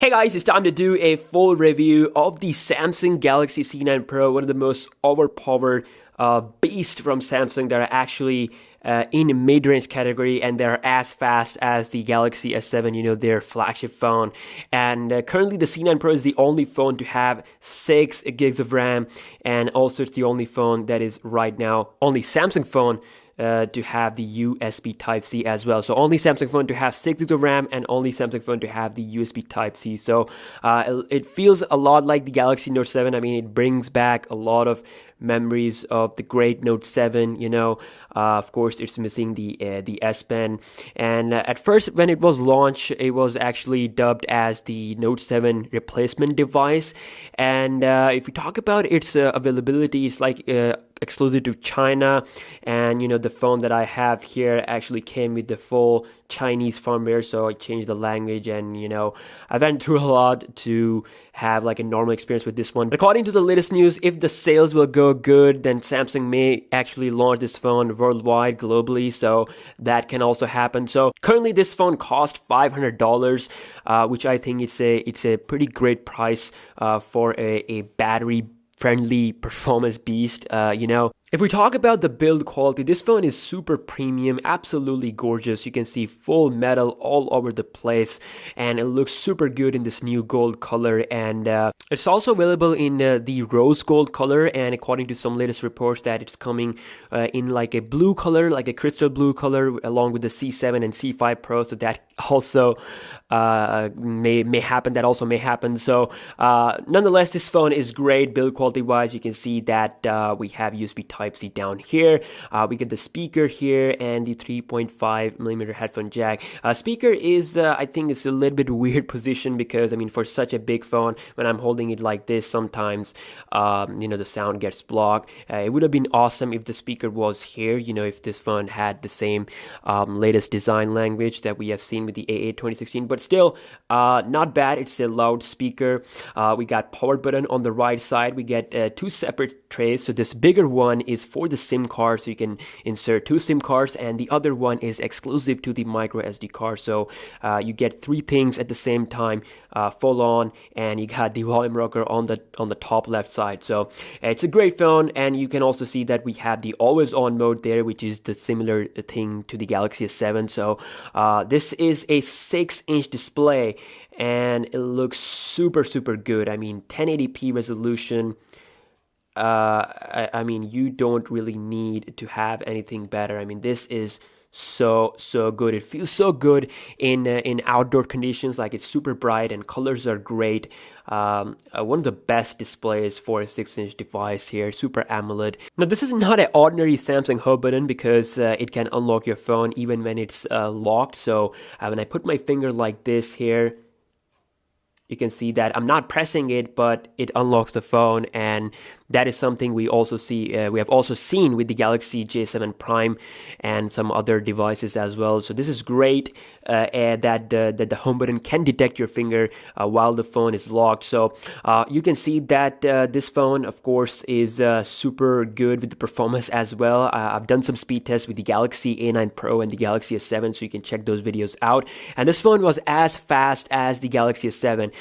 Hey guys, it's time to do a full review of the Samsung Galaxy C9 Pro, one of the most overpowered beasts from Samsung that are actually in mid-range category, and they're as fast as the Galaxy S7, their flagship phone. And currently the C9 Pro is the only phone to have 6 gigs of RAM, and also it's the only phone that is right now, only Samsung phone to have the USB Type-C as well. So only Samsung phone to have 6 gigs of RAM and only Samsung phone to have the USB Type-C. So it feels a lot like the Galaxy Note 7. I mean, it brings back a lot of memories of the great Note 7. Of course, it's missing the S Pen. And at first, when it was launched, it was actually dubbed as the Note 7 replacement device. And if we talk about its availability, it's like exclusive to China, and the phone that I have here actually came with the full Chinese firmware, so I changed the language, and I went through a lot to have like a normal experience with this one. But according to the latest news, if the sales will go good, then Samsung may actually launch this phone worldwide, globally, so that can also happen. So currently this phone costs $500, which I think it's a pretty great price for a battery friendly performance beast. If we talk about the build quality, this phone is super premium, absolutely gorgeous. You can see full metal all over the place, and it looks super good in this new gold color. And it's also available in the rose gold color, and according to some latest reports that it's coming in like a blue color, like a crystal blue color, along with the C7 and C5 Pro. So that also may happen. That also may happen. So nonetheless, this phone is great build quality wise. You can see that we have USB Type-C down here. We get the speaker here and the 3.5mm headphone jack. Speaker is, I think it's a little bit weird position, because I mean, for such a big phone, when I'm holding it like this, sometimes the sound gets blocked. It would have been awesome if the speaker was here, if this phone had the same latest design language that we have seen with the A8 2016, but still not bad. It's a loudspeaker. We got power button on the right side. We get 2 separate trays. So this bigger one is for the SIM card, so you can insert 2 SIM cards, and the other one is exclusive to the micro SD card. So you get 3 things at the same time, full on, and you got the volume rocker on the top left side. So it's a great phone, and you can also see that we have the always on mode there, which is the similar thing to the Galaxy S7. So this is a 6-inch display, and it looks super good. I mean, 1080p resolution. I mean, you don't really need to have anything better. I mean, this is so good. It feels so good in outdoor conditions. Like, it's super bright and colors are great. One of the best displays for a 6-inch device here, Super AMOLED. Now, this is not an ordinary Samsung home button, because it can unlock your phone even when it's locked. So when I put my finger like this here, you can see that I'm not pressing it, but it unlocks the phone, and that is something we also see. We have also seen with the Galaxy J7 Prime and some other devices as well. So this is great that the home button can detect your finger while the phone is locked. So you can see that this phone, of course, is super good with the performance as well. I've done some speed tests with the Galaxy A9 Pro and the Galaxy S7, so you can check those videos out. And this phone was as fast as the Galaxy S7.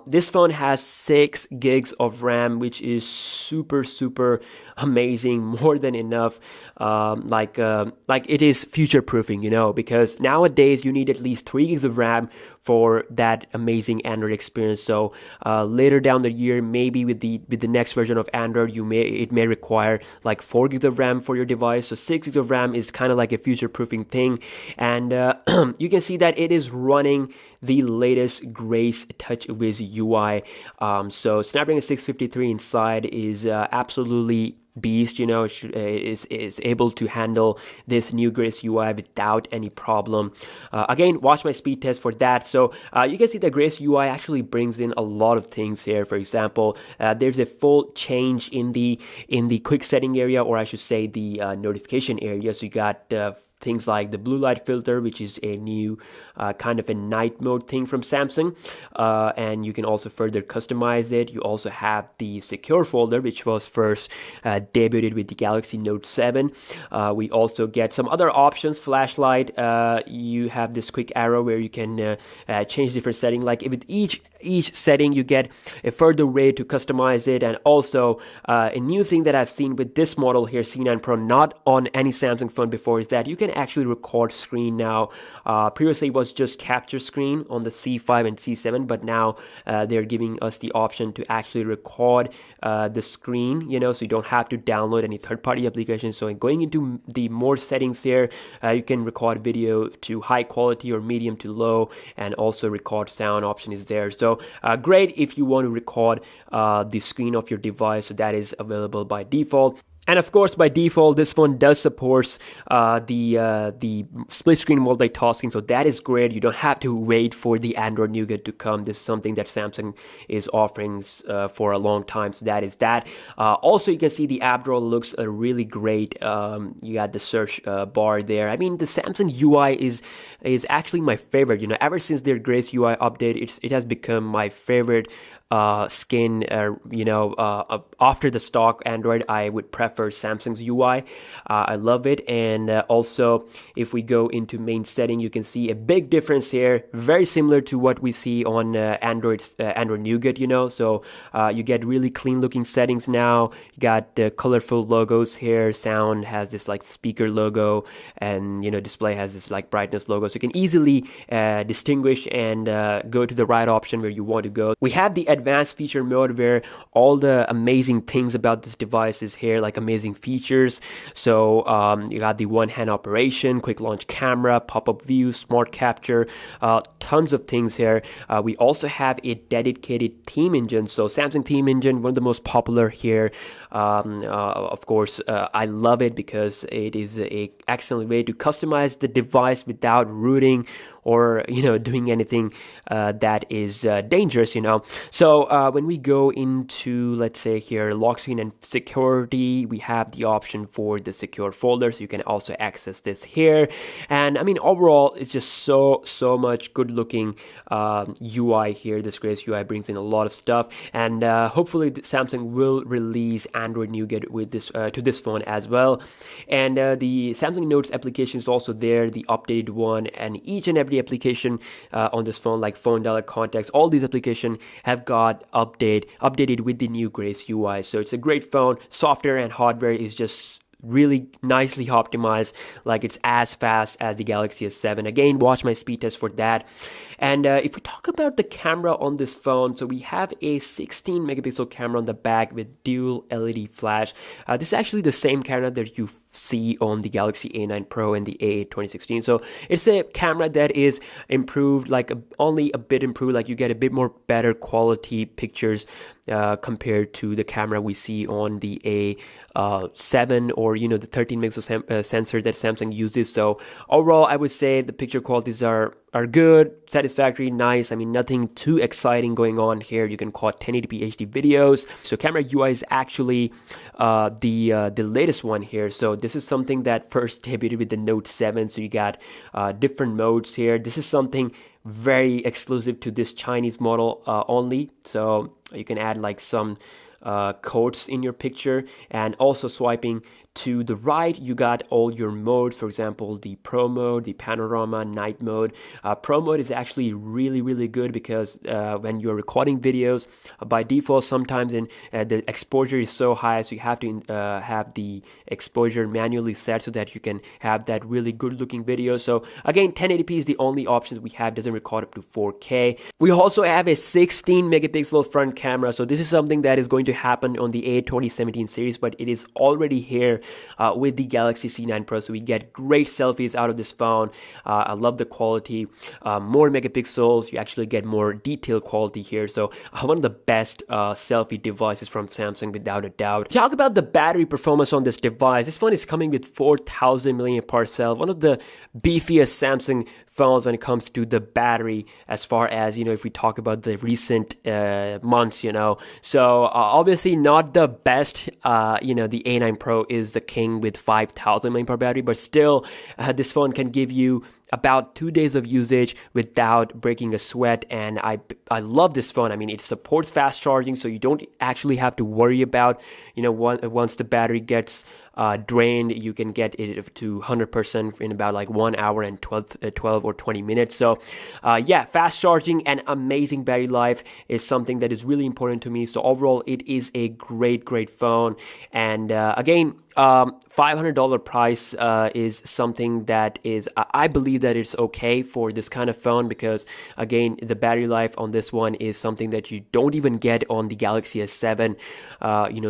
This phone has 6 gigs of RAM, which is super amazing, more than enough. Like it is future proofing, because nowadays you need at least 3 gigs of RAM for that amazing Android experience. So later down the year, maybe with the next version of Android, it may require like 4 gigs of RAM for your device. So 6 gigs of RAM is kind of like a future proofing thing. And you can see that it is running the latest Grace TouchWiz UI. So Snapdragon 653 inside is absolutely beast. Is able to handle this new Grace UI without any problem. Again, watch my speed test for that. So you can see that Grace UI actually brings in a lot of things here. For example, there's a full change in the quick setting area, or I should say the notification area. So you got things like the blue light filter, which is a new kind of a night mode thing from Samsung, and you can also further customize it. You also have the secure folder, which was first debuted with the Galaxy Note 7. We also get some other options. Flashlight, you have this quick arrow where you can change different settings. Like with each setting, you get a further way to customize it. And also a new thing that I've seen with this model here, C9 Pro, not on any Samsung phone before, is that you can actually record screen now. Previously it was just capture screen on the C5 and C7, but now they're giving us the option to actually record the screen, you know, so you don't have to download any third-party applications. So going into the more settings here, you can record video to high quality or medium to low, and also record sound option is there. So great if you want to record the screen of your device. So that is available by default. And of course, by default, this phone does support the split screen multitasking, so that is great. You don't have to wait for the Android Nougat to come. This is something that Samsung is offering for a long time, so that is that. Also, you can see the app drawer looks really great. You got the search bar there. I mean, the Samsung UI is actually my favorite. You know, ever since their Grace UI update, it has become my favorite skin. After the stock Android, I would prefer Samsung's UI. I love it. And also, if we go into main setting, you can see a big difference here, very similar to what we see on Android Nougat, you know. So you get really clean looking settings now. You got colorful logos here. Sound has this like speaker logo, and you know, display has this like brightness logo, so you can easily distinguish and go to the right option where you want to go. We have the advanced feature mode where all the amazing things about this device is here, like amazing features. So you got the one-hand operation, quick launch camera, pop-up view, smart capture, tons of things here. We also have a dedicated theme engine. So Samsung theme engine, one of the most popular here. Of course, I love it because it is a excellent way to customize the device without rooting or, you know, doing anything that is dangerous, you know. So when we go into, let's say here, lock screen and security, we have the option for the secure folder, so you can also access this here. And I mean, overall, it's just so much good looking UI here. This Grace UI brings in a lot of stuff, and hopefully Samsung will release Android Nougat with this to this phone as well. And the Samsung Notes application is also there, the updated one, and each and every application on this phone, like phone dialer, contacts, all these applications have got updated with the new Grace UI. So it's a great phone. Software and hardware is just really nicely optimized, like it's as fast as the Galaxy S7. Again, watch my speed test for that. And if we talk about the camera on this phone, so we have a 16 megapixel camera on the back with dual LED flash. This is actually the same camera that you see on the Galaxy A9 Pro and the A8 2016. So it's a camera that is improved, like only a bit improved, like you get a bit more better quality pictures compared to the camera we see on the A7 or, you know, the 13 megapixel sensor that Samsung uses. So overall, I would say the picture qualities are good, satisfactory, nice. I mean, nothing too exciting going on here. You can call 1080p HD videos. So camera UI is actually the latest one here. So this is something that first debuted with the Note 7. So you got different modes here. This is something very exclusive to this Chinese model only. So you can add like some codes in your picture, and also swiping to the right, you got all your modes. For example, the Pro mode, the Panorama, Night mode. Pro mode is actually really good because when you're recording videos, by default, sometimes the exposure is so high, so you have to have the exposure manually set so that you can have that really good looking video. So again, 1080p is the only option we have, doesn't record up to 4K. We also have a 16 megapixel front camera. So this is something that is going to happen on the A 2017 series, but it is already here with the Galaxy C9 Pro. So we get great selfies out of this phone. I love the quality. More megapixels, you actually get more detailed quality here. So one of the best selfie devices from Samsung, without a doubt. Talk about the battery performance on this device. This phone is coming with 4,000 mAh cell, one of the beefiest Samsung phones when it comes to the battery, as far as, you know, if we talk about the recent months, you know. So obviously not the best. You know, the A9 Pro is is the king with 5,000 mAh battery, but still this phone can give you about 2 days of usage without breaking a sweat. And I love this phone. I mean, it supports fast charging, so you don't actually have to worry about, once the battery gets drained, you can get it to 100% in about like 1 hour and 12 or 20 minutes. So yeah, fast charging and amazing battery life is something that is really important to me. So overall, it is a great phone. And again, $500 price is something that is, I believe that it's okay for this kind of phone, because again, the battery life on this one is something that you don't even get on the Galaxy S7,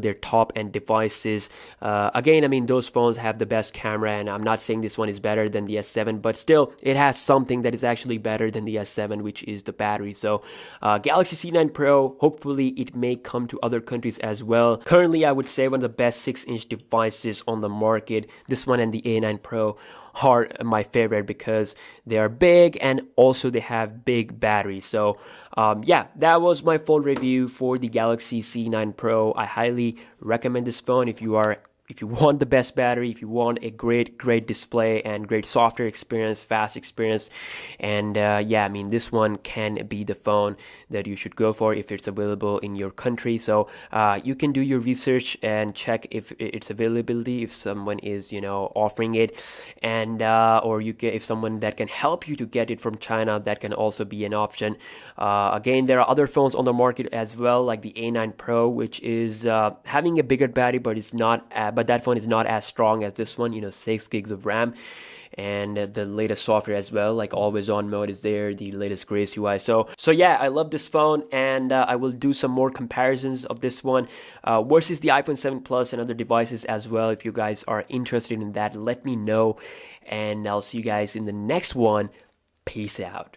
their top end devices. Again, I mean, those phones have the best camera, and I'm not saying this one is better than the S7, but still, it has something that is actually better than the S7, which is the battery. So Galaxy C9 Pro, hopefully it may come to other countries as well. Currently, I would say one of the best 6-inch devices on the market. This one and the A9 Pro are my favorite because they are big and also they have big batteries. So yeah, that was my full review for the Galaxy C9 Pro. I highly recommend this phone if you want the best battery, if you want a great display and great software experience, fast experience. And yeah, I mean, this one can be the phone that you should go for if it's available in your country. So you can do your research and check if its availability, if someone is offering it, and or if someone that can help you to get it from China, that can also be an option. Again, there are other phones on the market as well, like the A9 Pro, which is having a bigger battery, but it's not but that phone is not as strong as this one, 6 gigs of RAM, and the latest software as well, like always on mode is there, the latest Grace UI. So yeah, I love this phone, and I will do some more comparisons of this one versus the iPhone 7 Plus and other devices as well. If you guys are interested in that, let me know, and I'll see you guys in the next one. Peace out.